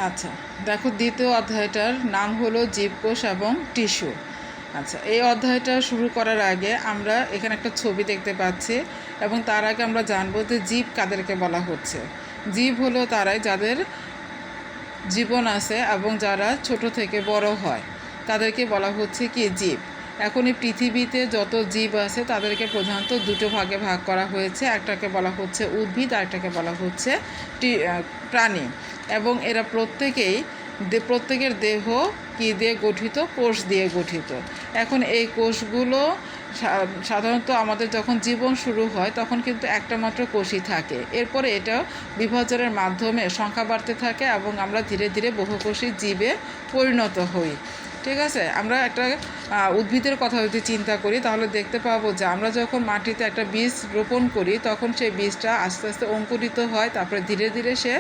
আচ্ছা, দেখো দ্বিতীয় অধ্যায়টার নাম হলো জীবকোষ এবং টিস্যু। আচ্ছা, এই অধ্যায়টা শুরু করার আগে আমরা এখানে একটা ছবি দেখতে পাচ্ছি এবং তার আগে আমরা জানবো যে জীব কাদেরকে বলা হচ্ছে। জীব হলো তারাই যাদের জীবন আছে এবং যারা ছোট থেকে বড় হয়, তাদেরকে বলা হচ্ছে কি জীব। এখন এই পৃথিবীতে যত জীব আছে তাদেরকে প্রধানত দুটো ভাগে ভাগ করা হয়েছে, একটাকে বলা হচ্ছে উদ্ভিদ আর একটাকে বলা হচ্ছে প্রাণী। এবং এরা প্রত্যেকের দেহ কী দিয়ে গঠিত? কোষ দিয়ে গঠিত। এখন এই কোষগুলো সাধারণত আমাদের যখন জীবন শুরু হয় তখন কিন্তু একটা মাত্র কোষই থাকে, এরপরে এটা বিভাজনের মাধ্যমে সংখ্যা বাড়তে থাকে এবং আমরা ধীরে ধীরে বহুকোষী জীবে পরিণত হই। ঠিক আছে, আমরা একটা উদ্ভিদের কথা যদি চিন্তা করি তাহলে দেখতে পাবো যে আমরা যখন মাটিতে একটা বীজ রোপণ করি তখন সেই বীজটা আস্তে আস্তে অঙ্কুরিত হয়, তারপরে ধীরে ধীরে সে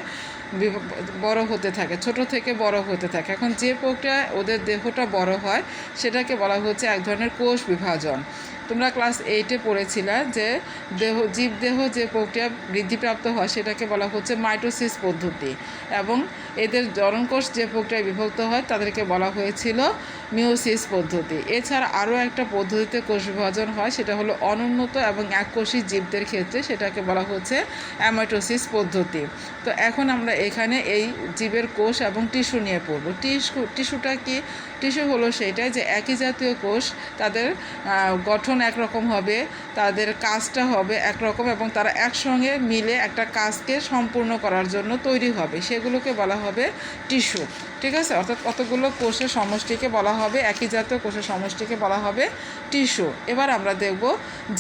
বড় হতে থাকে, ছোট থেকে বড় হতে থাকে। এখন যে প্রক্রিয়ায় ওদের দেহটা বড় হয় সেটাকে বলা হচ্ছে এক ধরনের কোষ বিভাজন। তোমরা ক্লাস 8-এ পড়েছিলে যে জীবদেহ যে প্রক্রিয়া বৃদ্ধিপ্রাপ্ত হয় সেটাকে বলা হচ্ছে মাইটোসিস পদ্ধতি, এবং এদের জননকোষ যে প্রক্রিয়ায় বিভক্ত হয় তাদেরকে বলা হয়েছিল মিওসিস পদ্ধতি। এছাড়া আরও একটা পদ্ধতিতে কোষ বিভাজন হয়, সেটা হলো অনুন্নত এবং এককোষী জীবদের ক্ষেত্রে, সেটাকে বলা হচ্ছে অ্যামাইটোসিস পদ্ধতি। তো এখন আমরা এখানে এই জীবের কোষ এবং টিস্যু নিয়ে পড়ব। টিস্যুটা কি? টিস্যু হলো সেটাই যে একই জাতীয় কোষ, তাদের গঠন একরকম হবে, তাদের কাজটা হবে একরকম, এবং তারা একসঙ্গে মিলে একটা কাজকে সম্পূর্ণ করার জন্য তৈরি হবে, সেগুলোকে বলা হবে টিস্যু। ঠিক আছে, অর্থাৎ কতগুলো কোষের সমষ্টিকে বলা হবে, একই জাতীয় কোষের সমষ্টিকে বলা হবে টিস্যু। এবার আমরা দেখব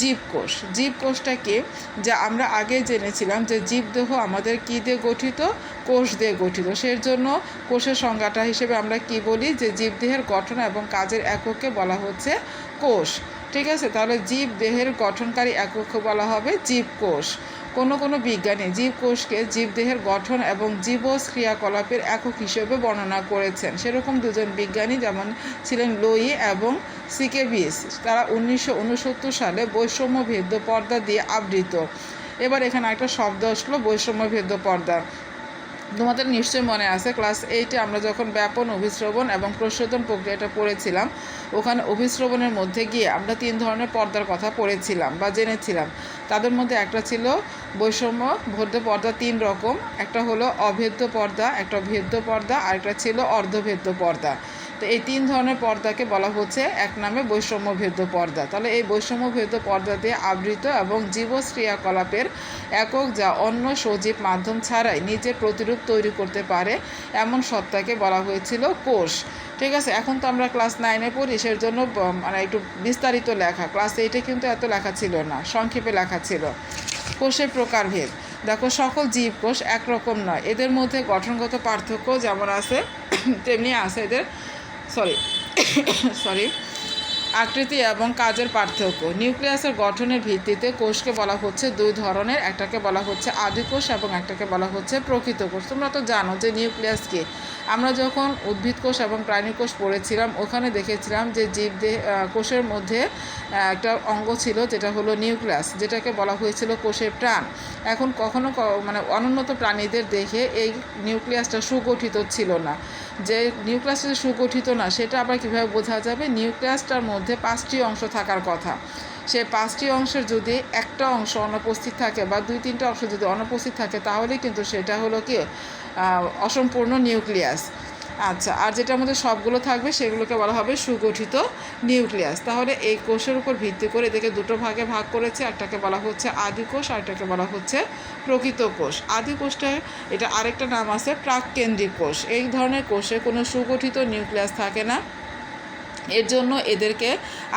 জীবকোষ। জীবকোষটা কি? যা আমরা আগে জেনেছিলাম যে জীবদেহ আমাদের কী দিয়ে গঠিত? কোষ দিয়ে গঠিত। সেই জন্য কোষের সংজ্ঞাটা হিসেবে আমরা কি বলি? যে জীবদেহের গঠন এবং কাজের একককে বলা হচ্ছে কোষ। ঠিক আছে, তাহলে জীবদেহের গঠনকারী একককে বলা হবে জীবকোষ। কোনো বিজ্ঞানী জীবকোষকে জীবদেহের গঠন এবং জীবজ ক্রিয়াকলাপের একক হিসেবে বর্ণনা করেছেন। সেরকম দুজন বিজ্ঞানী যেমন ছিলেন লোয়ি এবং সিকেভিস, তারা 1969 সালে বৈষম্য ভেদ্য পর্দা দিয়ে আবৃত। এবার এখানে একটা শব্দ আসলো, বৈষম্য ভেদ্য পর্দা। তোমাদের নিশ্চয়ই মনে আছে ক্লাস 8-এ আমরা যখন ব্যাপন, অভিশ্রবণ এবং প্রশোধন প্রক্রিয়াটা পড়েছিলাম, ওখানে অভিশ্রবণের মধ্যে গিয়ে আমরা 3 ধরনের পর্দার কথা পড়েছিলাম বা জেনেছিলাম। তাদের মধ্যে একটা ছিল বৈষম্য ভেদ্য পর্দা 3 রকম, একটা হলো অভেদ্য পর্দা, একটা ভেদ্য পর্দা, আর একটা ছিল অর্ধভেদ্য পর্দা। তো এই 3 ধরনের পর্দাকে বলা হচ্ছে এক নামে বৈষম্য ভেদ্য পর্দা। তাহলে এই বৈষম্য ভেদ্য পর্দা দিয়ে আবৃত এবং জীবজ ক্রিয়াকলাপের একক যা অন্য সজীব মাধ্যম ছাড়াই নিজের প্রতিরূপ তৈরি করতে পারে, এমন সত্তাকে বলা হয়েছিল কোষ। ঠিক আছে, এখন তো আমরা ক্লাস 9-এ পড়ি, সেই জন্য মানে একটু বিস্তারিত লেখা। ক্লাস 8-এ কিন্তু এত লেখা ছিল না, সংক্ষেপে লেখা ছিল। কোষের প্রকারভেদ। দেখো, সকল জীবকোষ একরকম নয়, এদের মধ্যে গঠনগত পার্থক্য যেমন আছে তেমনি আছে এদের সরি আকৃতি এবং কাজের পার্থক্য। নিউক্লিয়াসের গঠনের ভিত্তিতে কোষকে বলা হচ্ছে 2 ধরনের, একটাকে বলা হচ্ছে আদিকোষ এবং একটাকে বলা হচ্ছে প্রকৃত কোষ। তোমরা তো জানো যে নিউক্লিয়াস কি। আমরা যখন উদ্ভিদ কোষ এবং প্রাণী কোষ পড়েছিলাম ওখানে দেখেছিলাম যে কোষের মধ্যে একটা অঙ্গ ছিল যেটা হলো নিউক্লিয়াস, যেটাকে বলা হয়েছিল কোষের প্রাণ। এখন কখনো মানে অনুন্নত প্রাণীদের দেখে এই নিউক্লিয়াসটা সুগঠিত ছিল না। যে নিউক্লিয়াসটা সুগঠিত না সেটা আবার কীভাবে বোঝা যাবে? নিউক্লিয়াসটার মধ্যে 5টি অংশ থাকার কথা, সে 5টি অংশের যদি একটা অংশ অনুপস্থিত থাকে বা 2-3টা অংশ যদি অনুপস্থিত থাকে তাহলে কিন্তু সেটা হলো কি অসম্পূর্ণ নিউক্লিয়াস। আচ্ছা, আর যেটার মধ্যে সবগুলো থাকবে সেগুলোকে বলা হবে সুগঠিত নিউক্লিয়াস। তাহলে এই কোষের উপর ভিত্তি করে এদেরকে 2টো ভাগে ভাগ করেছে, একটাকে বলা হচ্ছে আদিকোষ আর একটাকে বলা হচ্ছে প্রকৃত কোষ। আদিকোষটা এটা আরেকটা নাম আছে প্রাককেন্দ্রিক কোষ। এই ধরনের কোষে কোনো সুগঠিত নিউক্লিয়াস থাকে না, এর জন্য এদেরকে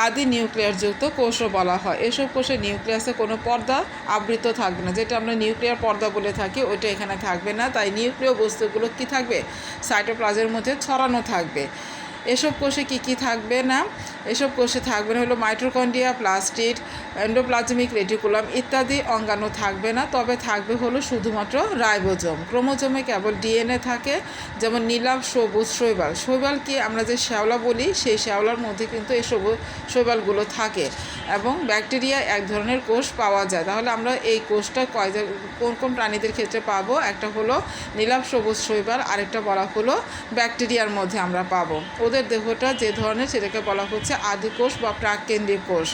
আদি নিউক্লিয়াসযুক্ত কোষও বলা হয়। এসব কোষে নিউক্লিয়াসে কোনো পর্দা আবৃত থাকবে না, যেটা আমরা নিউক্লিয়ার পর্দা বলে থাকি ওইটা এখানে থাকবে না। তাই নিউক্লিয় বস্তুগুলো কি থাকবে? সাইটোপ্লাজমের মধ্যে ছড়ানো থাকবে। এসব কোষে কি থাকবে না, এসব কোষে থাকবে না হলো মাইটোকন্ড্রিয়া, প্লাস্টিড, এন্ডোপ্লাজমিক রেটিকুলাম ইত্যাদি অঙ্গাণু থাকবে না, তবে থাকবে হলো শুধুমাত্র রাইবোজোম। ক্রোমোজোমে কেবল ডিএনএ থাকে, যেমন নীলাভ, সবুজ, শৈবাল। শৈবাল কি আমরা যে শ্যাওলা বলি, সেই শ্যাওলার মধ্যে কিন্তু এই শৈবালগুলো থাকে। এবং ব্যাকটেরিয়া এক ধরনের কোষ পাওয়া যায়। তাহলে আমরা এই কোষটা কোন কোন প্রাণীদের ক্ষেত্রে পাবো? একটা হলো নীলাভ, সবুজ, শৈবাল, আরেকটা বলা হলো ব্যাকটেরিয়ার মধ্যে আমরা পাবো। ওদের দেহটা যে ধরনের সেটাকে বলা হচ্ছে আদি কোষ বা প্রাককেন্দ্রিক কোষ।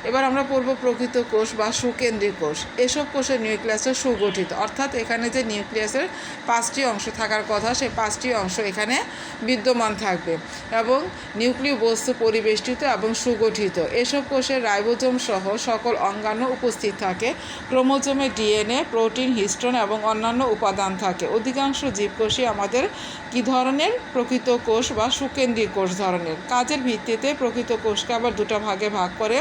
এবার আমরা পড়ব প্রকৃত কোষ বা সুকেন্দ্রিক কোষ। এসব কোষের নিউক্লিয়াসের সুগঠিত, অর্থাৎ এখানে যে নিউক্লিয়াসের 5টি অংশ থাকার কথা, সেই 5টি অংশ এখানে বিদ্যমান থাকবে এবং নিউক্লিয় বস্তু পরিবেষ্টিত এবং সুগঠিত। এসব কোষের রাইবোজোম সহ সকল অঙ্গাণু উপস্থিত থাকে। ক্রোমোজোমে ডিএনএ, প্রোটিন, হিস্টোন এবং অন্যান্য উপাদান থাকে। অধিকাংশ জীবকোষই আমাদের কী ধরনের? প্রকৃত কোষ বা সুকেন্দ্রিক কোষ ধরনের। কাজের ভিত্তিতে প্রকৃত কোষকে আবার দুটো ভাগে ভাগ করে,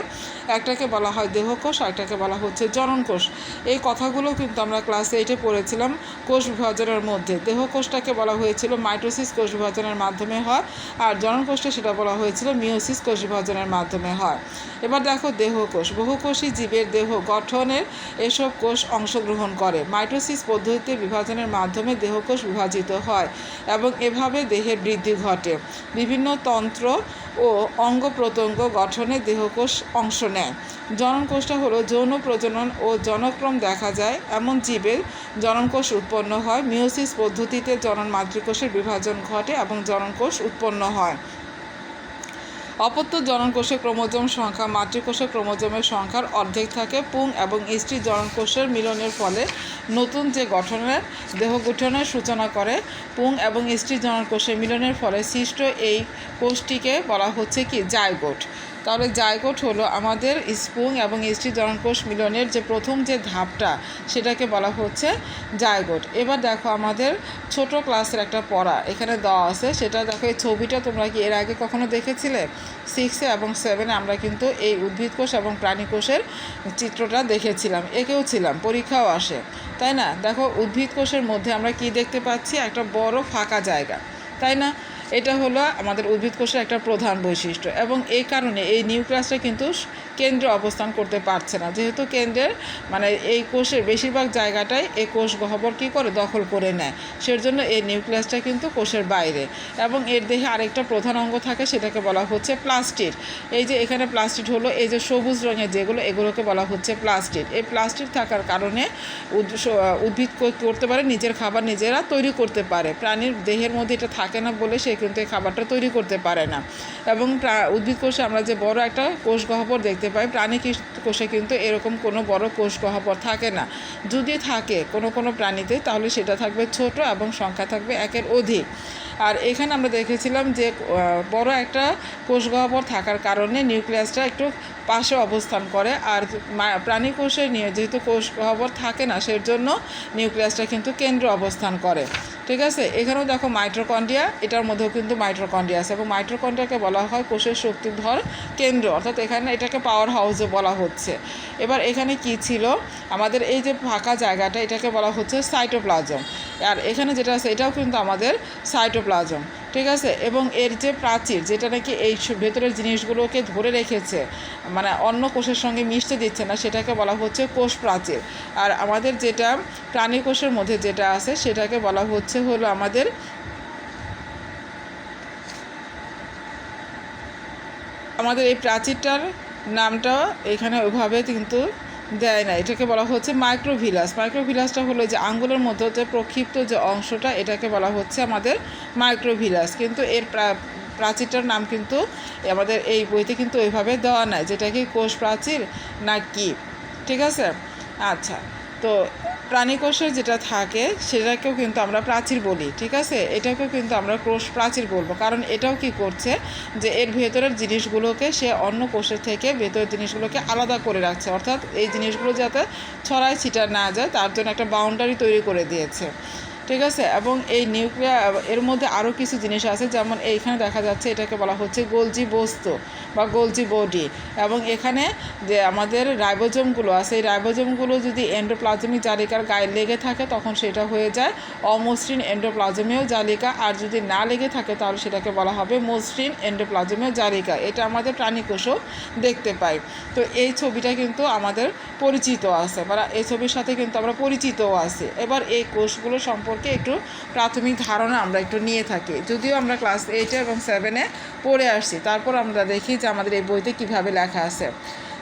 একটাকে বলা হয় দেহকোষ, আরেকটাকে বলা হচ্ছে জননকোষ। এই কথাগুলো কিন্তু আমরা ক্লাস 8-এ পড়েছিলাম কোষ বিভাজনের মধ্যে। দেহকোষটাকে বলা হয়েছিল মাইটোসিস কোষ বিভাজনের মাধ্যমে হয়, আর জননকোষটা সেটা বলা হয়েছিল মিওসিস কোষ বিভাজনের মাধ্যমে হয়। এবার দেখো দেহকোষ। বহুকোষী জীবের দেহ গঠনের এসব কোষ অংশগ্রহণ করে। মাইটোসিস পদ্ধতিতে বিভাজনের মাধ্যমে দেহকোষ বিভাজিত হয় এবং এভাবে দেহের বৃদ্ধি ঘটে। বিভিন্ন তন্ত্র ও অঙ্গ প্রত্যঙ্গ গঠনে দেহকোষ অংশ নেয়। জননকোষটা হলো যৌন প্রজনন ও জনক্রম দেখা যায় এমন জীবের জননকোষ উৎপন্ন হয়। মিওসিস পদ্ধতিতে জনন মাতৃকোষের বিভাজন ঘটে এবং জননকোষ উৎপন্ন হয়। অপত্য জননকোষে ক্রোমোজোম সংখ্যা মাতৃকোষে ক্রোমোজোমের সংখ্যার অর্ধেক থাকে। পুং এবং স্ত্রী জননকোষের মিলনের ফলে নতুন যে গঠনের দেহ গঠনের সূচনা করে। পুং এবং স্ত্রী জননকোষের মিলনের ফলে সৃষ্ট এই কোষটিকে বলা হচ্ছে কি? জাইগোট। তাহলে জাইগোট হলো আমাদের পুং এবং স্ত্রী জননকোষ মিলনের যে প্রথম যে ধাপটা, সেটাকে বলা হচ্ছে জাইগোট। এবার দেখো আমাদের ছোট ক্লাসের একটা পড়া এখানে দেওয়া আছে, সেটা দেখো। এই ছবিটা তোমরা কি এর আগে কখনো দেখেছিলে? 6 এবং 7 আমরা কিন্তু এই উদ্ভিদ কোষ এবং প্রাণী কোষের চিত্রটা দেখেছিলাম, এঁকেও ছিলাম, পরীক্ষাও আসে, তাই না? দেখো উদ্ভিদ কোষের মধ্যে আমরা কি দেখতে পাচ্ছি? একটা বড় ফাঁকা জায়গা, তাই না? এটা হলো আমাদের উদ্ভিদ কোষের একটা প্রধান বৈশিষ্ট্য এবং এই কারণে এই নিউক্লিয়াসটা কিন্তু কেন্দ্রে অবস্থান করতে পারছে না, যেহেতু কেন্দ্রের মানে এই কোষের বেশিরভাগ জায়গাটাই এই কোষ গহ্বর কী করে? দখল করে নেয়। সেজন্য এই নিউক্লিয়াসটা কিন্তু কোষের বাইরে এবং এর দেহে আরেকটা প্রধান অঙ্গ থাকে, সেটাকে বলা হচ্ছে প্লাস্টিড। এই যে এখানে প্লাস্টিড হলো এই যে সবুজ রঙের যেগুলো, এগুলোকে বলা হচ্ছে প্লাস্টিড। এই প্লাস্টিড থাকার কারণে উদ্ভিদ করতে পারে নিজের খাবার নিজেরা তৈরি করতে পারে। প্রাণীর দেহের মধ্যে এটা থাকে না বলে সে কিন্তু এই খাবারটা তৈরি করতে পারে না। এবং উদ্ভিদ কোষে আমরা যে বড় একটা কোষ গহ্বর দেখতে পাই, প্রাণী কোষে কিন্তু এরকম কোনো বড় কোষ গহ্বর থাকে না। যদি থাকে কোনো প্রাণীতে, তাহলে সেটা থাকবে ছোট এবং সংখ্যা থাকবে 1-এর অধিক। আর এখানে আমরা দেখেছিলাম যে বড় একটা কোষ গহ্বর থাকার কারণে নিউক্লিয়াসটা একটু পাশে অবস্থান করে, আর প্রাণী কোষে নিয়ে যেহেতু কোষ গহ্বর থাকে না, সেজন্য নিউক্লিয়াসটা কিন্তু কেন্দ্রে অবস্থান করে। ঠিক আছে? এখানেও দেখো মাইটোকন্ড্রিয়া, এটার মধ্যেও কিন্তু মাইটোকন্ড্রিয়া আছে এবং মাইটোকন্ড্রিয়াকে বলা হয় কোষের শক্তিধর কেন্দ্র, অর্থাৎ এখানে এটাকে পাওয়ার হাউসও বলা হচ্ছে। এবার এখানে কি ছিল? আমাদের এই যে ফাঁকা জায়গাটা, এটাকে বলা হচ্ছে সাইটোপ্লাজম। আর এখানে যেটা আছে এটাও কিন্তু আমাদের সাইটোপ্লাজম। ঠিক আছে? এবং এর যে প্রাচীর, যেটা নাকি এই ভেতরের জিনিসগুলোকে ধরে রেখেছে, মানে অন্য কোষের সঙ্গে মিশতে দিচ্ছে না, সেটাকে বলা হচ্ছে কোষ প্রাচীর। আর আমাদের যেটা প্রাণী কোষের মধ্যে যেটা আছে, সেটাকে বলা হচ্ছে হলো আমাদের এই প্রাচীরটার নামটা এখানে ওইভাবে কিন্তু দেয় না, এটাকে বলা হচ্ছে মাইক্রোভিলাস। মাইক্রোভিলাসটা হলো যে আঙ্গুলের মধ্যে যে প্রক্ষিপ্ত যে অংশটা, এটাকে বলা হচ্ছে আমাদের মাইক্রোভিলাস। কিন্তু এর প্রাচীরটার নাম কিন্তু আমাদের এই বইতে কিন্তু ওইভাবে দেওয়া নাই, যেটা কি কোষ প্রাচীর না কি। ঠিক আছে? আচ্ছা, তো প্রাণী কোষের যেটা থাকে সেটাকেও কিন্তু আমরা প্রাচীর বলি। ঠিক আছে? এটাকেও কিন্তু আমরা কোষ প্রাচীর বলবো, কারণ এটাও কি করছে যে এর ভেতরের জিনিসগুলোকে সে অন্য কোষের থেকে ভেতরের জিনিসগুলোকে আলাদা করে রাখছে, অর্থাৎ এই জিনিসগুলো যাতে ছড়ায় ছিটা না যায় তার জন্য একটা বাউন্ডারি তৈরি করে দিয়েছে। ঠিক আছে? এবং এই এর মধ্যে আরও কিছু জিনিস আছে, যেমন এইখানে দেখা যাচ্ছে এটাকে বলা হচ্ছে গোলজি বস্তু বা গোলজি বডি। এবং এখানে যে আমাদের রাইবোজোমগুলো আছে, এই রাইবোজোমগুলো যদি এন্ডোপ্লাজমিক জালিকার গায়ে লেগে থাকে তখন সেটা হয়ে যায় অমসৃণ এন্ডোপ্লাজমীয় জালিকা, আর যদি না লেগে থাকে তাহলে সেটাকে বলা হবে মসৃণ এন্ডোপ্লাজমীয় জালিকা। এটা আমাদের প্রাণীকোষও দেখতে পাই। তো এই ছবিটা কিন্তু আমাদের পরিচিত আছে, বা এই ছবির সাথে কিন্তু আমরা পরিচিতও আছি। এবার এই কোষগুলো সম্পর্কে একটু প্রাথমিক ধারণা আমরা একটু নিয়ে থাকি, যদিও আমরা ক্লাস 8 এবং 7 পড়ে আসছি, তারপর আমরা দেখি যে আমাদের এই বইতে কীভাবে লেখা আছে।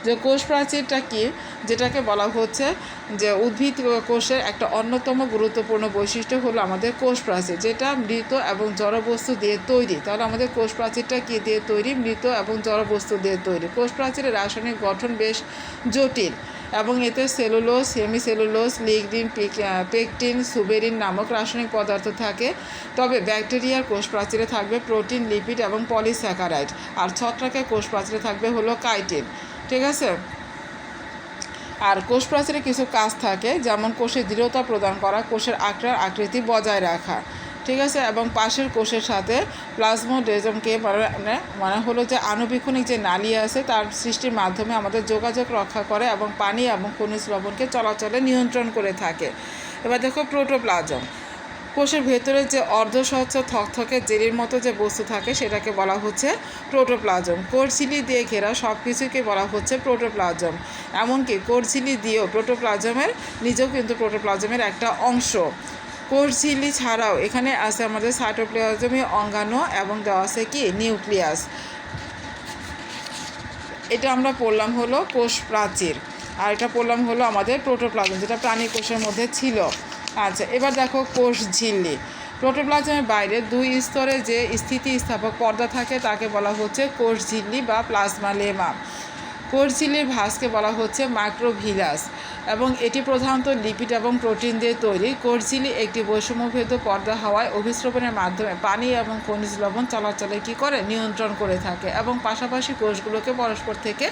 যে কোষ প্রাচীরটা কি, যেটাকে বলা হচ্ছে যে উদ্ভিদ কোষের একটা অন্যতম গুরুত্বপূর্ণ বৈশিষ্ট্য হলো আমাদের কোষ প্রাচীর, যেটা মৃত এবং জড়বস্তু দিয়ে তৈরি। তাহলে আমাদের কোষ প্রাচীরটা কী দিয়ে তৈরি? মৃত এবং জড়বস্তু দিয়ে তৈরি। কোষ প্রাচীরের রাসায়নিক গঠন বেশ জটিল এবং এতে cellulose, hemicellulose, lignin, pectin, suberin নামক রাসায়নিক পদার্থ থাকে। তবে ব্যাকটেরিয়ার কোষ প্রাচীরে থাকবে প্রোটিন, লিপিড এবং পলিস্যাকারাইড, আর ছত্রাকের কোষ প্রাচীরে থাকবে হলো কাইটিন। ঠিক আছে। আর কোষ প্রাচীরে কিছু কাজ থাকে, যেমন কোষের দৃঢ়তা প্রদান করা, কোষের আকৃতি বজায় রাখা। ঠিক আছে। এবং পাশের কোষের সাথে প্লাজমোডেজমকে মানে হলো যে আণুবীক্ষণিক যে নালী আছে তার সৃষ্টির মাধ্যমে আমাদের যোগাযোগ রক্ষা করে এবং পানি এবং খনিজ লবণকে চলাচলে নিয়ন্ত্রণ করে থাকে। এবার দেখো প্রোটোপ্লাজম। কোষের ভেতরে যে অর্ধস্বচ্ছ থকথকে জেলির মতো যে বস্তু থাকে সেটাকে বলা হচ্ছে প্রোটোপ্লাজম। কোষঝিল্লি দিয়ে ঘেরা সব কিছুকে বলা হচ্ছে প্রোটোপ্লাজম। এমনকি কোষঝিল্লি দিয়েও প্রোটোপ্লাজমের নিজেও কিন্তু প্রোটোপ্লাজমের একটা অংশ। কোষঝিল্লি ছাড়াও এখানে আছে আমাদের সাইটোপ্লাজমীয় অঙ্গাণু এবং দেওয়া আছে কি নিউক্লিয়াস। এটা আমরা পড়লাম হলো কোষ প্রাচীর, আর এটা পড়লাম হলো আমাদের প্রোটোপ্লাজম, যেটা প্রাণী কোষের মধ্যে ছিল। আচ্ছা, এবার দেখো কোষঝিল্লি। প্রোটোপ্লাজমের বাইরে 2 স্তরে যে স্থিতিস্থাপক পর্দা থাকে তাকে বলা হচ্ছে কোষঝিল্লি বা প্লাজমা লেমা। কোষঝিল্লির ভাঁজকে বলা হচ্ছে মাইক্রোভিলাস এবং এটি প্রধানত লিপিড এবং প্রোটিন দিয়ে তৈরি। কোষঝিল্লি একটি বৈষম্যভেদ পর্দা হওয়ায় অভিস্রবণের মাধ্যমে পানি এবং খনিজ লবণ চলাচলে কী করে? নিয়ন্ত্রণ করে থাকে এবং পাশাপাশি কোষগুলোকে পরস্পর থেকে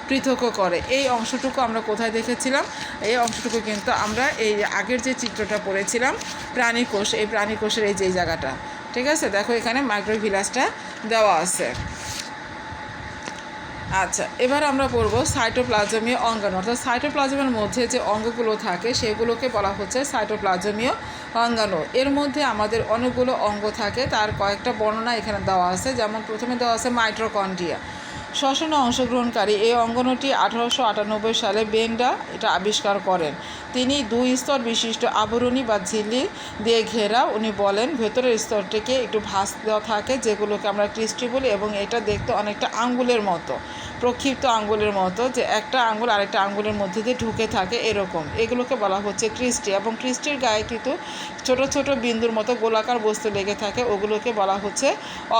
পৃথকও করে। এই অংশটুকু আমরা কোথায় দেখেছিলাম? এই অংশটুকু কিন্তু আমরা এই আগের যে চিত্রটা পড়েছিলাম প্রাণী কোষ, এই প্রাণী কোষের এই যে জায়গাটা। ঠিক আছে, দেখো এখানে মাইক্রোভিলাসটা দেওয়া আছে। আচ্ছা, এবার আমরা পড়ব সাইটোপ্লাজমীয় অঙ্গাণু। অর্থাৎ সাইটোপ্লাজমের মধ্যে যে অঙ্গগুলো থাকে সেগুলোকে বলা হচ্ছে সাইটোপ্লাজমীয় অঙ্গাণু। এর মধ্যে আমাদের অনেকগুলো অঙ্গ থাকে, তার কয়েকটা বর্ণনা এখানে দেওয়া আছে। যেমন প্রথমে দেওয়া আছে মাইটোকন্ড্রিয়া। শ্বসনে অংশগ্রহণকারী এই অঙ্গাণুটি 1898 সালে বেন্ডা এটা আবিষ্কার করেন। তিনি 2 স্তর বিশিষ্ট আবরণী বা ঝিল্লি দিয়ে ঘেরা। উনি বলেন ভেতরের স্তরটিকে একটু ভাঁজ দেওয়া থাকে, যেগুলোকে আমরা ক্রিস্টি বলি, এবং এটা দেখতে অনেকটা আঙ্গুলের মতো, প্রক্ষিপ্ত আঙ্গুলের মতো, যে একটা আঙ্গুল আরেকটা আঙ্গুলের মধ্যে দিয়ে ঢুকে থাকে এরকম। এগুলোকে বলা হচ্ছে ক্রিস্টি। এবং ক্রিস্টির গায়ে কিন্তু ছোট ছোট বিন্দুর মতো গোলাকার বস্তু লেগে থাকে, ওগুলোকে বলা হচ্ছে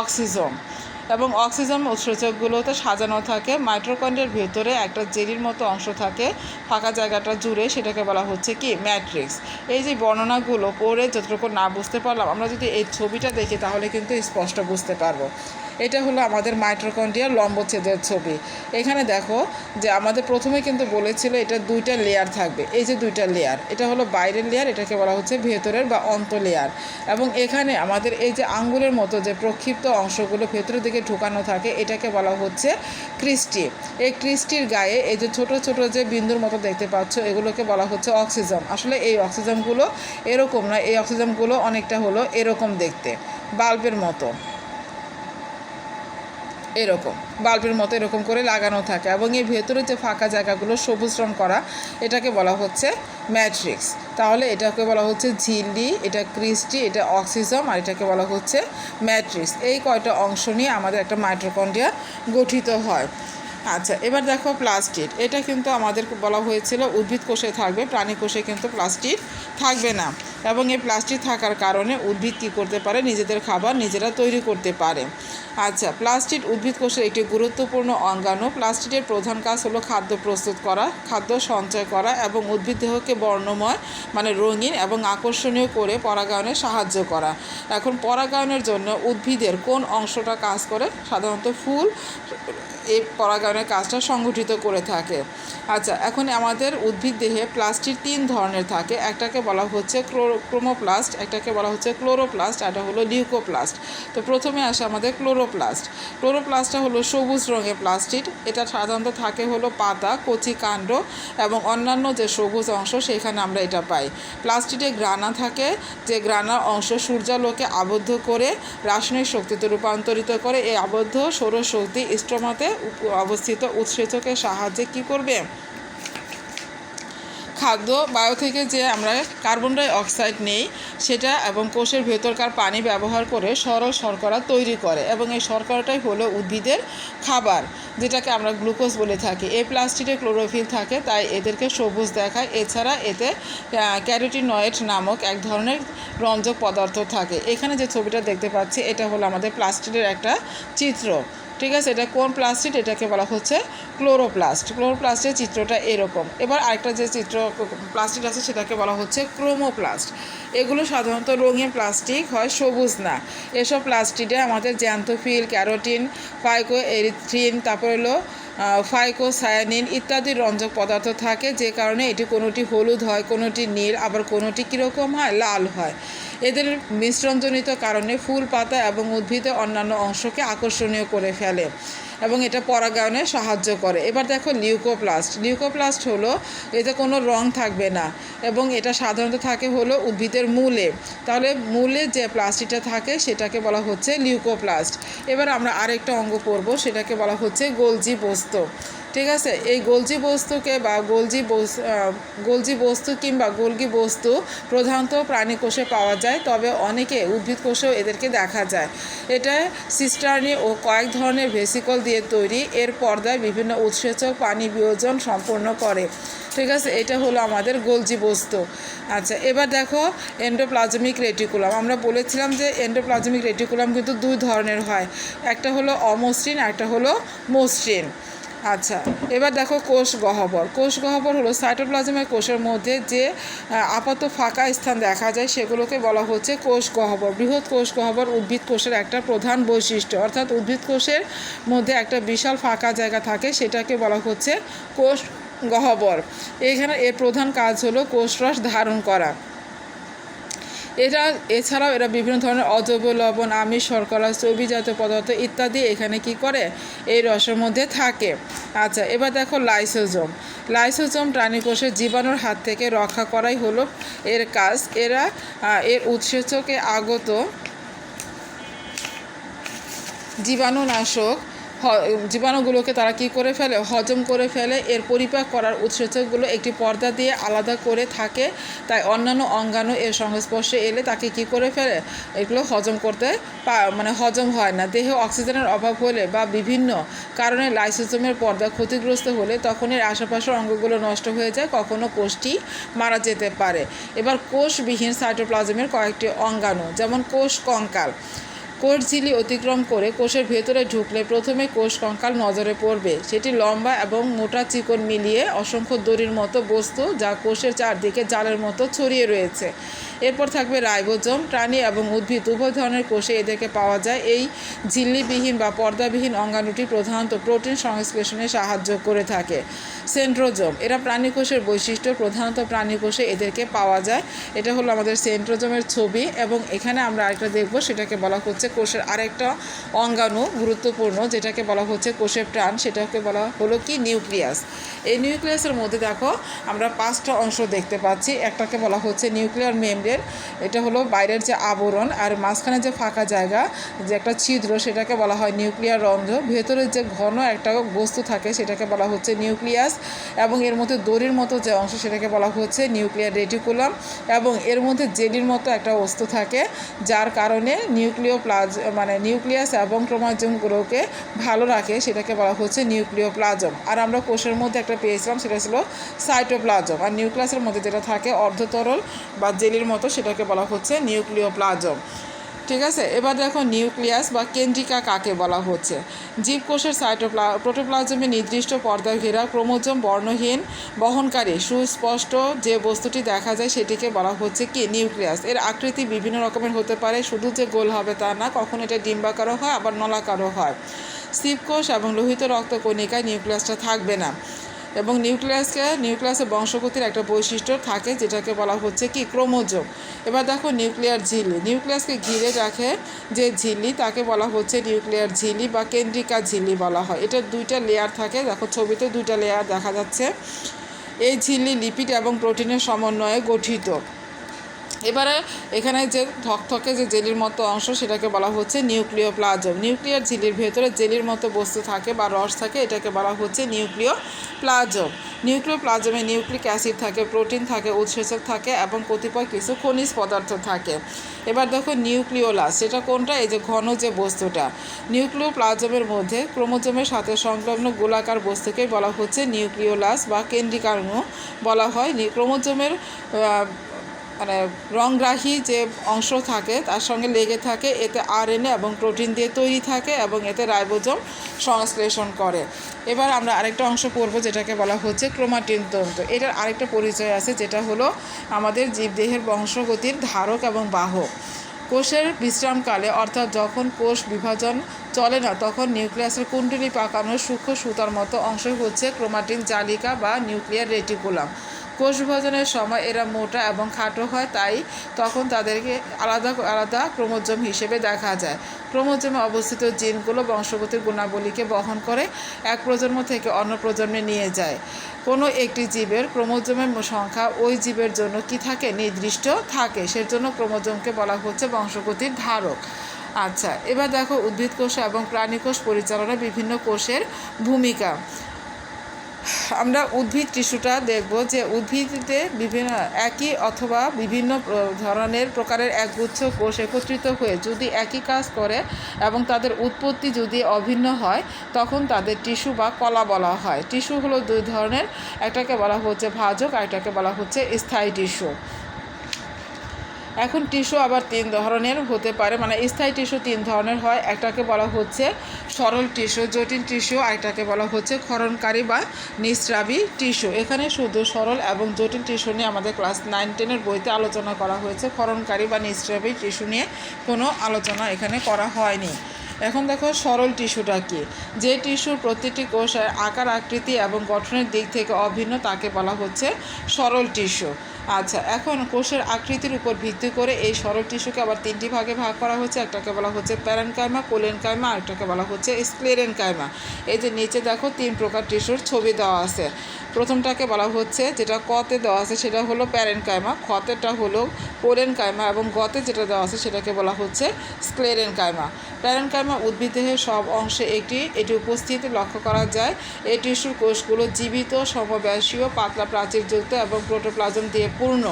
অক্সিজোম। এবং অক্সিজেন উৎসেচকগুলোতে সাজানো থাকে। মাইটোকন্ড্রিয়ার ভেতরে একটা জেলির মতো অংশ থাকে ফাঁকা জায়গাটা জুড়ে, সেটাকে বলা হচ্ছে কি ম্যাট্রিক্স। এই যে বর্ণনাগুলো পড়ে যতটুকু না বুঝতে পারলাম, আমরা যদি এই ছবিটা দেখি তাহলে কিন্তু স্পষ্ট বুঝতে পারবো। এটা হলো আমাদের মাইটোকন্ড্রিয়ার লম্বচ্ছেদের ছবি। এখানে দেখো যে আমাদের প্রথমে কিন্তু বলেছিল এটা 2টা লেয়ার থাকবে। এই যে 2টা লেয়ার, এটা হলো বাইরের লেয়ার, এটাকে বলা হচ্ছে ভেতরের বা অন্ত লেয়ার। এবং এখানে আমাদের এই যে আঙ্গুলের মতো যে প্রক্ষিপ্ত অংশগুলো ভেতরের দিকে ঢুকানো থাকে এটাকে বলা হচ্ছে ক্রিস্টি। এই ক্রিস্টির গায়ে এই যে ছোট ছোট যে বিন্দুর মতো দেখতে পাচ্ছ এগুলোকে বলা হচ্ছে অক্সিজেন। আসলে এই অক্সিজেনগুলো এরকম না, এই অক্সিজেনগুলো অনেকটা হলো এরকম দেখতে, বাল্বের মতো, এরকম বাল্বের মতো এরকম করে লাগানো থাকে। এবং এর ভেতরে যে ফাঁকা জায়গাগুলো সবুজ রং করা এটাকে বলা হচ্ছে ম্যাট্রিক্স। তাহলে এটাকে বলা হচ্ছে ঝিল্লি, এটা ক্রিস্টি, এটা অক্সিজম, আর এটাকে বলা হচ্ছে ম্যাট্রিক্স। এই কয়টা অংশ নিয়ে আমাদের একটা মাইটোকন্ড্রিয়া গঠিত হয়। আচ্ছা, এবার দেখো প্লাস্টিড। এটা কিন্তু আমাদের বলা হয়েছিল উদ্ভিদ কোষে থাকবে, প্রাণী কোষে কিন্তু প্লাস্টিড থাকবে না। এবং এই প্লাস্টিড থাকার কারণে উদ্ভিদ কী করতে পারে? নিজেদের খাবার নিজেরা তৈরি করতে পারে। আচ্ছা, প্লাস্টিড উদ্ভিদ কোষের একটি গুরুত্বপূর্ণ অঙ্গাণু। প্লাস্টিডের প্রধান কাজ হলো খাদ্য প্রস্তুত করা, খাদ্য সঞ্চয় করা এবং উদ্ভিদ দেহকে বর্ণময় মানে রঙিন এবং আকর্ষণীয় করে পরাগায়নে সাহায্য করা। এখন পরাগায়নের জন্য উদ্ভিদের কোন অংশটা কাজ করে? সাধারণত ফুল এই পরাগায়নের কাজটা সংগঠিত করে থাকে। আচ্ছা, এখন আমাদের উদ্ভিদ দেহে প্লাস্টিক 3 ধরনের থাকে। একটাকে বলা হচ্ছে ক্রোমোপ্লাস্ট, একটাকে বলা হচ্ছে ক্লোরোপ্লাস্ট, আর এটা হলো লিউকোপ্লাস্ট। তো প্রথমে আসে আমাদের ক্লোরোপ্লাস্ট। ক্লোরোপ্লাস্টটা হলো সবুজ রঙের প্লাস্টিক। এটা সাধারণত থাকে হলো পাতা, কচি কাণ্ড এবং অন্যান্য যে সবুজ অংশ সেখানে আমরা এটা পাই। প্লাস্টিকে গ্রানা থাকে, যে গ্রানা অংশ সূর্যালোকে আবদ্ধ করে রাসায়নিক শক্তিতে রূপান্তরিত করে। এই আবদ্ধ সৌরশক্তি স্ট্রোমাতে অবস্থিত উৎসেচকের সাহায্যে কী করবে, খাদ্য বায়ু থেকে যে আমরা কার্বন ডাই অক্সাইড নেই সেটা এবং কোষের ভেতরকার পানি ব্যবহার করে সরল শর্করা তৈরি করে, এবং এই শর্করাটাই হলো উদ্ভিদের খাবার, যেটাকে আমরা গ্লুকোজ বলে থাকি। এই প্লাস্টিকে ক্লোরোফিল থাকে, তাই এদেরকে সবুজ দেখায়। এছাড়া এতে ক্যারোটিনয়েড নামক এক ধরনের রঞ্জক পদার্থ থাকে। এখানে যে ছবিটা দেখতে পাচ্ছি এটা হলো আমাদের প্লাস্টিকের একটা চিত্র। ঠিক আছে, এটা কোন প্লাস্টিক? এটাকে বলা হচ্ছে ক্লোরোপ্লাস্ট। ক্লোরোপ্লাস্টের চিত্রটা এরকম। এবার আরেকটা যে প্লাস্টিক আছে সেটাকে বলা হচ্ছে ক্রোমোপ্লাস্ট। এগুলো সাধারণত রঙিন প্লাস্টিক হয়, সবুজ না। এসব প্লাস্টিকে আমাদের জ্যান্থোফিল, ক্যারোটিন, ফাইকোএরিথ্রিন, তারপর হলো ফাইকোসায়ানিন ইত্যাদি রঞ্জক পদার্থ থাকে, যে কারণে এটি কোনোটি হলুদ হয়, কোনোটি নীল, আবার কোনোটি কীরকম হয়, লাল হয়। এদের মিশ্রণজনিত কারণে ফুল, পাতা এবং উদ্ভিদের অন্যান্য অংশকে আকর্ষণীয় করে ফেলে এবং এটা পরাগায়নে সাহায্য করে। এবার দেখো লিউকোপ্লাস্ট। লিউকোপ্লাস্ট হলো এতে কোনো রং থাকবে না এবং এটা সাধারণত থাকে হলো উদ্ভিদের মূলে। তাহলে মূলে যে প্লাস্টিকটা থাকে সেটাকে বলা হচ্ছে লিউকোপ্লাস্ট। এবার আমরা আরেকটা অঙ্গ করব, সেটাকে বলা হচ্ছে গোলজি বস্তু। ঠিক আছে, এই গোলজি বস্তুকে বা গোলজি বস্তু কিংবা গোলগি বস্তু প্রধানত প্রাণী কোষে পাওয়া যায়, তবে অনেকে উদ্ভিদ কোষেও এদেরকে দেখা যায়। এটা সিস্টার্নি ও কয়েক ধরনের ভেসিকল দিয়ে তৈরি। এর পর্দায় বিভিন্ন উৎসেচক পানি বিয়োজন সম্পন্ন করে। ঠিক আছে, এটা হলো আমাদের গোলজি বস্তু। আচ্ছা, এবার দেখো এন্ডোপ্লাজমিক রেটিকুলাম। আমরা বলেছিলাম যে এন্ডোপ্লাজমিক রেটিকুলাম কিন্তু 2 ধরনের হয়, একটা হলো অমসৃণ, একটা হলো মসৃণ। আচ্ছা, এবার দেখো কোষ গহ্বর। কোষ গহ্বর হলো সাইটোপ্লাজমের কোষের মধ্যে যে আপাতত ফাঁকা স্থান দেখা যায় সেগুলোকে বলা হচ্ছে কোষ গহ্বর। বৃহৎ কোষ গহ্বর উদ্ভিদ কোষের একটা প্রধান বৈশিষ্ট্য, অর্থাৎ উদ্ভিদ কোষের মধ্যে একটা বিশাল ফাঁকা জায়গা থাকে, সেটাকে বলা হচ্ছে কোষ গহ্বর। এখানে এর প্রধান কাজ হলো কোষরস ধারণ করা। এছাড়াও এরা বিভিন্ন ধরনের অজৈব লবণ, আমিষ, শর্করা, চর্বিজাতীয় পদার্থ ইত্যাদি এখানে কি করে, এই রসের মধ্যে থাকে। আচ্ছা, এবার দেখো লাইসোজোম। লাইসোজোম প্রাণীকোষের জীবাণুর হাত থেকে রক্ষা করাই হলো এর কাজ। এর উৎসেচকে আগত জীবাণুগুলোকে তারা কি করে ফেলে, হজম করে ফেলে। এর পরিপাক করার উৎসেচকগুলো একটি পর্দা দিয়ে আলাদা করে থাকে, তাই অন্যান্য অঙ্গাণু এর সংস্পর্শে এলে তাকে কি করে ফেলে, এগুলো হজম করতে হজম হয় না। দেহে অক্সিজেনের অভাব হলে বা বিভিন্ন কারণে লাইসোজোমের পর্দা ক্ষতিগ্রস্ত হলে তখন এর আশেপাশের অঙ্গগুলো নষ্ট হয়ে যায়, কখনো কোষটি মারা যেতে পারে। এবার কোষবিহীন সাইটোপ্লাজমের কয়েকটি অঙ্গাণু, যেমন কোষ কঙ্কাল। কোষ ঝিল্লি অতিক্রম করে কোষের ভেতরে ঢুকলে প্রথমে কোষ কঙ্কাল নজরে পড়বে। সেটি লম্বা এবং মোটা চিকন মিলিয়ে অসংখ্য দড়ির মতো বস্তু, যা কোষের চারদিকে জালের মতো ছড়িয়ে রয়েছে। এরপর থাকবে রাইবোজোম। প্রাণী এবং উদ্ভিদ উভয় ধরনের কোষে এদেরকে পাওয়া যায়। এই ঝিল্লিবিহীন বা পর্দাবিহীন অঙ্গাণুটি প্রধানত প্রোটিন সংশ্লেষণে সাহায্য করে থাকে। সেন্ট্রোজোম। এরা প্রাণী কোষের বৈশিষ্ট্য, প্রধানত প্রাণী কোষে এদেরকে পাওয়া যায়। এটা হলো আমাদের সেন্ট্রোজোমের ছবি, এবং এখানে আমরা আরেকটা দেখব, সেটাকে বলা হচ্ছে কোষের আরেকটা অঙ্গাণু গুরুত্বপূর্ণ, যেটাকে বলা হচ্ছে কোষের প্রাণ, সেটাকে বলা হলো কি নিউক্লিয়াস। এই নিউক্লিয়াসের মধ্যে দেখো আমরা 5টা অংশ দেখতে পাচ্ছি। একটাকে বলা হচ্ছে নিউক্লিয়ার মেমব্রেন। এটা হলো বাইরের যে আবরণ, আর মাঝখানে যে ফাঁকা জায়গা, যে একটা ছিদ্র, সেটাকে বলা হয় নিউক্লিয়ার রন্ধ্র। ভেতরে যে ঘন একটা বস্তু থাকে সেটাকে বলা হচ্ছে নিউক্লিয়াস, এবং এর মধ্যে দড়ির মতো যে অংশ সেটাকে বলা হচ্ছে নিউক্লিয়ার রেটিকুলাম, এবং এর মধ্যে জেলির মতো একটা বস্তু থাকে, যার কারণে নিউক্লিয়াস এবং ক্রোমোজোমগুলোকে ভালো রাখে, সেটাকে বলা হচ্ছে নিউক্লিওপ্লাজম। আর আমরা কোষের মধ্যে একটা পেয়েছিলাম, সেটা ছিল সাইটোপ্লাজম। আর নিউক্লিয়াসের মধ্যে যেটা থাকে অর্ধতরল বা জেলির মতো, সেটাকে বলা হচ্ছে নিউক্লিওপ্লাজম। ঠিক আছে, এবার দেখো নিউক্লিয়াস বা কেন্দ্রিকা কাকে বলা হচ্ছে। জীবকোষের প্রোটোপ্লাজমে নির্দিষ্ট পর্দা ঘেরা ক্রোমোজোম বর্ণহীন বহনকারী সুস্পষ্ট যে বস্তুটি দেখা যায় সেটিকে বলা হচ্ছে কি নিউক্লিয়াস। এর আকৃতি বিভিন্ন রকমের হতে পারে, শুধু যে গোল হবে তা না, কখনো এটা ডিম্বাকারও হয়, আবার নলাকারও হয়। সিভ কোষ এবং লোহিত রক্তকণিকায় নিউক্লিয়াসটা থাকবে না, এবং নিউক্লিয়াসের বংশগতির একটা বৈশিষ্ট্য থাকে যেটাকে বলা হচ্ছে কি ক্রোমোজোম। এবার দেখো নিউক্লিয়ার ঝিল্লি, নিউক্লিয়াসকে ঘিরে রাখে যে ঝিল্লি তাকে বলা হচ্ছে নিউক্লিয়ার ঝিল্লি বা কেন্দ্রিকা ঝিল্লি বলা হয়। এটার দুইটা লেয়ার থাকে, দেখো ছবিতে দুইটা লেয়ার দেখা যাচ্ছে। এই ঝিল্লি লিপিড এবং প্রোটিনের সমন্বয়ে গঠিত। এবারে এখানে যে থকথকে যে জেলির মতো অংশ সেটাকে বলা হচ্ছে নিউক্লিওপ্লাজম। নিউক্লিয়ার ঝিল্লির ভেতরে জেলির মতো বস্তু থাকে বা রস থাকে, এটাকে বলা হচ্ছে নিউক্লিওপ্লাজম। নিউক্লিওপ্লাজমে নিউক্লিক অ্যাসিড থাকে, প্রোটিন থাকে, উৎসেচক থাকে এবং কতিপয় কিছু খনিজ পদার্থ থাকে। এবার দেখো নিউক্লিওলাস, সেটা কোনটা? এই যে ঘন যে বস্তুটা। নিউক্লিওপ্লাজমের মধ্যে ক্রোমোজোমের সাথে সংলগ্ন গোলাকার বস্তুকে বলা হচ্ছে নিউক্লিওলাস বা কেন্দ্রিকাণু বলা হয়। ক্রোমোজোমের মানে রংগ্রাহী যে অংশ থাকে তার সঙ্গে লেগে থাকে, এতে আরএনএ এবং প্রোটিন দিয়ে তৈরি থাকে এবং এতে রাইবোজোম সংশ্লেষণ করে। এবার আমরা আরেকটা অংশ পড়ব যেটাকে বলা হচ্ছে ক্রোমাটিন তন্তু। এটার আরেকটা পরিচয় আছে যেটা হলো আমাদের জীবদেহের বংশগতির ধারক এবং বাহক। কোষের বিশ্রামকালে অর্থাৎ যখন কোষ বিভাজন চলে না তখন নিউক্লিয়াসের কুণ্ডলী পাকানো সূক্ষ্ম সুতার মতো অংশ হচ্ছে ক্রোমাটিন জালিকা বা নিউক্লিয়ার রেটিকুলাম। কোষ বিভাজনের সময় এরা মোটা এবং খাটো হয়, তাই তখন তাদেরকে আলাদা আলাদা ক্রোমোজোম হিসেবে দেখা যায়। ক্রোমোজোমে অবস্থিত জিনগুলো বংশগতির গুণাবলীকে বহন করে এক প্রজন্ম থেকে অন্য প্রজন্মে নিয়ে যায়। কোনো একটি জীবের ক্রোমোজোমের সংখ্যা ওই জীবের জন্য কি থাকে? নির্দিষ্ট থাকে। সেজন্য ক্রোমোজোমকে বলা হচ্ছে বংশগতির ধারক। আচ্ছা, এবার দেখো উদ্ভিদ কোষ এবং প্রাণী কোষ পরিচালনায় বিভিন্ন কোষের ভূমিকা। আমরা উদ্ভিদ টিস্যুটা দেখব যে উদ্ভিদে বিভিন্ন একই অথবা বিভিন্ন ধরনের প্রকারের একগুচ্ছ কোষ একত্রিত হয়ে যদি একই কাজ করে এবং তাদের উৎপত্তি যদি অভিন্ন হয় তখন তাদের টিস্যু বা কলা বলা হয়। টিস্যু হলো দুই ধরনের, একটাকে বলা হচ্ছে ভাজক আর একটাকে বলা হচ্ছে স্থায়ী টিস্যু। এখন টিস্যু আবার তিন ধরনের হতে পারে, মানে স্থায়ী টিস্যু তিন ধরনের হয়। একটাকে বলা হচ্ছে সরল টিস্যু, জটিল টিস্যু, আর একটাকে বলা হচ্ছে ক্ষরণকারী বা নিঃস্রাবী টিস্যু। এখানে শুধু সরল এবং জটিল টিস্যু নিয়ে আমাদের ক্লাস 9-10 বইতে আলোচনা করা হয়েছে। ক্ষরণকারী বা নিঃস্রাবী টিস্যু নিয়ে কোনো আলোচনা এখানে করা হয়নি। এখন দেখো সরল টিস্যুটা কি। যে টিস্যুর প্রতিটি কোষের আকার, আকৃতি এবং গঠনের দিক থেকে অভিন্ন তাকে বলা হচ্ছে সরল টিস্যু। আচ্ছা, এখন কোষের আকৃতির উপর ভিত্তি করে এই সরল টিস্যুকে আবার তিনটি ভাগে ভাগ করা হচ্ছে। একটাকে বলা হচ্ছে প্যারেনকাইমা, কোলেনকাইমা, আর একটাকে বলা হচ্ছে স্ক্লেরেনকাইমা। এই যে নিচে দেখো তিন প্রকার টিস্যুর ছবি দেওয়া আছে। প্রথমটাকে বলা হচ্ছে, যেটা কতে দেওয়া আছে সেটা হলো প্যারেনকাইমা, খতেটা হলো কোলেনকাইমা এবং গতে যেটা দেওয়া আছে সেটাকে বলা হচ্ছে স্ক্লেরেনকাইমা। প্যারেনকাইমা উদ্ভিদদেহের সব অংশে এটি উপস্থিতি লক্ষ্য করা যায়। এই টিস্যুর কোষগুলো জীবিত, সমব্যাসীয়, পাতলা প্রাচীরযুক্ত এবং প্রোটোপ্লাজম দিয়ে পূর্ণ।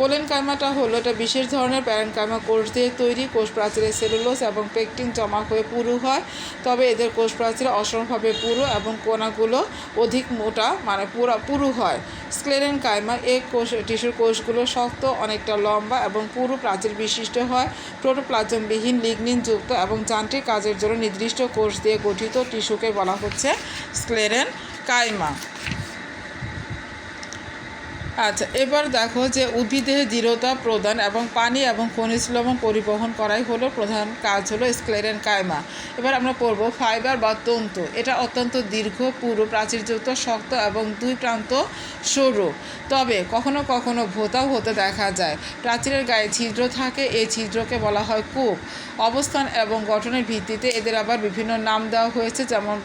কোলেনকাইমাটা হলো এটা বিশেষ ধরনের প্যারেনকাইমা কোষ দিয়ে তৈরি। কোষ প্রাচীরে সেলুলোজ এবং পেকটিন জমা হয়ে পুরু হয়, তবে এদের কোষ প্রাচীরে অসমভাবে পুরু এবং কোনাগুলো অধিক মোটা, মানে পুরু হয়। স্ক্লেরেনকাইমা এই টিস্যুর কোষগুলো শক্ত, অনেকটা লম্বা এবং পুরু প্রাচীর বিশিষ্ট হয়। প্রোটোপ্লাজমবিহীন, লিগনিনযুক্ত এবং যান্ত্রিক কাজের জন্য নির্দিষ্ট কোষ দিয়ে গঠিত টিস্যুকে বলা হচ্ছে স্ক্লেরেনকাইমা। আচ্ছা, এবার দেখো যে উদ্ভিদদেহে দৃঢ়তা প্রদান এবং পানি এবং খনিজ লবণ পরিবহন করাই হলো প্রধান কাজ হলো স্ক্লেরেনকাইমা। এবার আমরা পড়ব ফাইবার বা তন্তু। এটা অত্যন্ত দীর্ঘ, পুরু, প্রাচীরযুক্ত, শক্ত এবং দুই প্রান্ত সরু, তবে কখনো কখনো ভোঁতাও হতে দেখা যায়। প্রাচীরের গায়ে ছিদ্র থাকে, এই ছিদ্রকে বলা হয় কূপ। অবস্থান এবং গঠনের ভিত্তিতে এদের আবার বিভিন্ন নাম দেওয়া হয়েছে, যেমন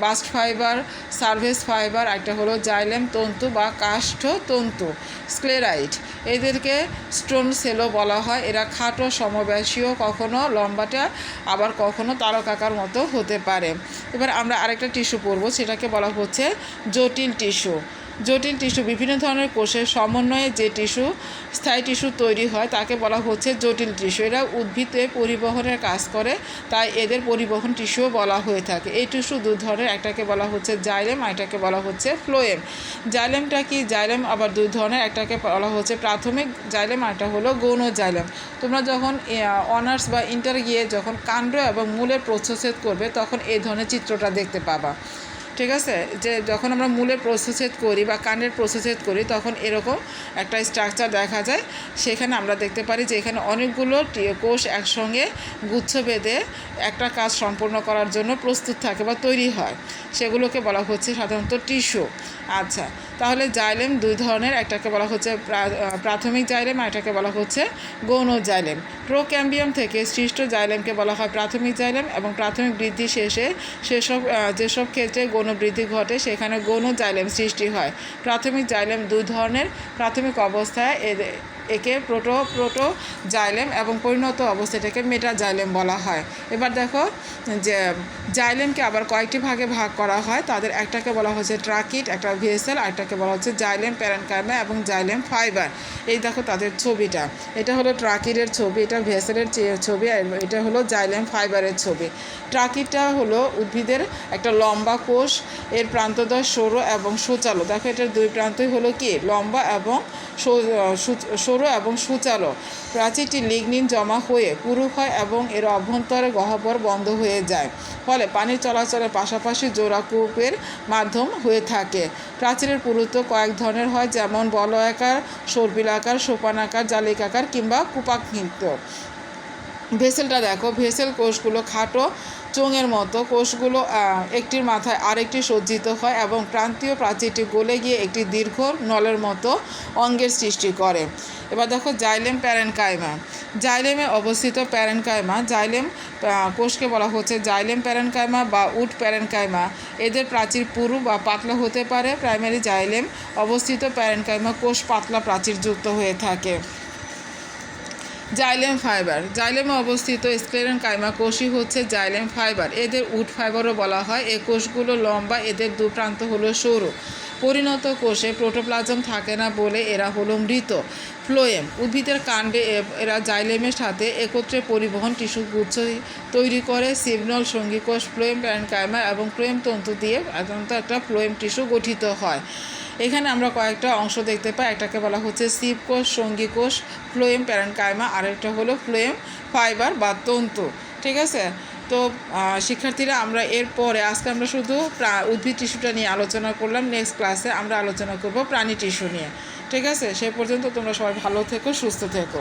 বাস্ট ফাইবার, সার্ভেস ফাইবার, একটা হলো জাইলেম তন্তু বা কাষ্ঠ তন্তু। স্ক্লেরাইট, এদেরকে স্টোন সেলও বলা হয়। এরা খাটো, সমব্যাসীয়, কখনো লম্বাটা আবার কখনো তারকাকার মতো হতে পারে। এবার আমরা আরেকটা টিস্যু পড়ব, সেটাকে বলা হচ্ছে জটিল টিস্যু। জটিল টিস্যু বিভিন্ন ধরনের কোষের সমন্বয়ে যে স্থায়ী টিস্যু তৈরি হয় তাকে বলা হচ্ছে জটিল টিস্যু। এরা উদ্ভিদে পরিবহনের কাজ করে, তাই এদের পরিবহন টিস্যুও বলা হয়ে থাকে। এই টিস্যু দু ধরনের, একটাকে বলা হচ্ছে জাইলেম, আর একটাকে বলা হচ্ছে ফ্লোয়েম। জাইলেমটা কি? জাইলেম আবার দুই ধরনের, একটাকে বলা হচ্ছে প্রাথমিক জাইলেম, আর একটা হলো গৌণ জাইলেম। তোমরা যখন অনার্স বা ইন্টার গিয়ে যখন কাণ্ড এবং মূলের প্রচ্ছদ করবে তখন এই ধরনের চিত্রটা দেখতে পাবা। ঠিক আছে, যে যখন আমরা মূলের প্রস্থচ্ছেদ করি বা কাণ্ডের প্রস্থচ্ছেদ করি তখন এরকম একটা স্ট্রাকচার দেখা যায়। সেখানে আমরা দেখতে পারি যে এখানে অনেকগুলো কোষ একসঙ্গে গুচ্ছ বেঁধে একটা কাজ সম্পূর্ণ করার জন্য প্রস্তুত থাকে বা তৈরি হয়, সেগুলোকে বলা হচ্ছে সাধারণত টিস্যু। আচ্ছা, তাহলে জাইলেম দুই ধরনের, একটাকে বলা হচ্ছে প্রাথমিক জাইলেম আর এটাকে বলা হচ্ছে গৌণ জাইলেম। প্রোক্যাম্বিয়াম থেকে সৃষ্ট জাইলেমকে বলা হয় প্রাথমিক জাইলেম, এবং প্রাথমিক বৃদ্ধি শেষে যেসব ক্ষেত্রে গৌণ বৃদ্ধি ঘটে সেখানে গৌণ জাইলেম সৃষ্টি হয়। প্রাথমিক জাইলেম দুই ধরনের। প্রাথমিক অবস্থায় একে প্রোটো জাইলেম এবং পরিণত অবস্থাটাকে মেটা জাইলেম বলা হয়। এবার দেখো যে জাইলেমকে আবার কয়েকটি ভাগে ভাগ করা হয়। তাদের একটাকে বলা হচ্ছে ট্রাকিট, একটা ভেসেল, আর একটাকে বলা হচ্ছে জাইলেম প্যারেনকাইমা এবং জাইলেম ফাইবার। এই দেখো তাদের ছবিটা, এটা হলো ট্রাকিটের ছবি, এটা ভেসেলের ছবি, আর এটা হলো জাইলেম ফাইবারের ছবি। ট্রাকিটটা হলো উদ্ভিদের একটা লম্বা কোষ, এর প্রান্তদ্বয় সরু এবং সুচালো। দেখো এটার দুই প্রান্তই হলো কি লম্বা এবং সরু এবং সুচালো। প্রাচীরটি লিগনিন জমা হয়ে পুরু হয় এবং এর অভ্যন্তরে গহ্বর বন্ধ হয়ে যায়, ফলে পানির চলাচলের পাশাপাশি জোড়া কূপের মাধ্যম হয়ে থাকে। প্রাচীরের পুরুত্ব কয়েক ধরনের হয়, যেমন বলয়াকার, সর্পিলাকার, সোপানাকার, জালিকাকার কিংবা কুপাকৃত। ভেসেলটা দেখো, ভেসেল কোষগুলো খাটো চোঙের মতো, কোষগুলো একটির মাথায় আরেকটি সজ্জিত হয় এবং প্রান্তীয় প্রাচীরটি গলে গিয়ে একটি দীর্ঘ নলের মতো অঙ্গের সৃষ্টি করে। এবার দেখো জাইলেম প্যারেনকাইমা। জাইলেমে অবস্থিত প্যারেনকাইমা, জাইলেম কোষকে বলা হচ্ছে জাইলেম প্যারেনকাইমা বা উড প্যারেনকাইমা। এদের প্রাচীর পুরু বা পাতলা হতে পারে। প্রাইমারি জাইলেম অবস্থিত প্যারেনকাইমা কোষ পাতলা প্রাচীরযুক্ত হয়ে থাকে। জাইলেম ফাইবার, জাইলেমে অবস্থিত স্ক্লেরেনকাইমা কোষই হচ্ছে জাইলেম ফাইবার। এদের উড ফাইবারও বলা হয়। এই কোষগুলো লম্বা, এদের দু প্রান্ত হলো সরু। পরিণত কোষে প্রোটোপ্লাজম থাকে না বলে এরা হলো মৃত। ফ্লোয়েম, উদ্ভিদের কাণ্ডে এরা জাইলেমের সাথে একত্রে পরিবহন টিস্যু গুচ্ছ তৈরি করে। সিগন্যাল সঙ্গী কোষ ফ্লোয়েম প্যারেনকাইমা এবং ফ্লোয়েম তন্তু দিয়ে সাধারণত একটা ফ্লোয়েম টিস্যু গঠিত হয়। এখানে আমরা কয়েকটা অংশ দেখতে পাই। একটাকে বলা হচ্ছে সিপ কোষ, সঙ্গী কোষ, ফ্লোয়েম প্যারেনকাইমা, আরেকটা হলো ফ্লোয়েম ফাইবার বা তন্তু। ঠিক আছে, তো শিক্ষার্থীরা আমরা এরপরে আজকে আমরা শুধু উদ্ভিদ টিস্যুটা নিয়ে আলোচনা করলাম। নেক্সট ক্লাসে আমরা আলোচনা করব প্রাণী টিস্যু নিয়ে। ঠিক আছে, সে পর্যন্ত তোমরা সবাই ভালো থেকো, সুস্থ থেকো।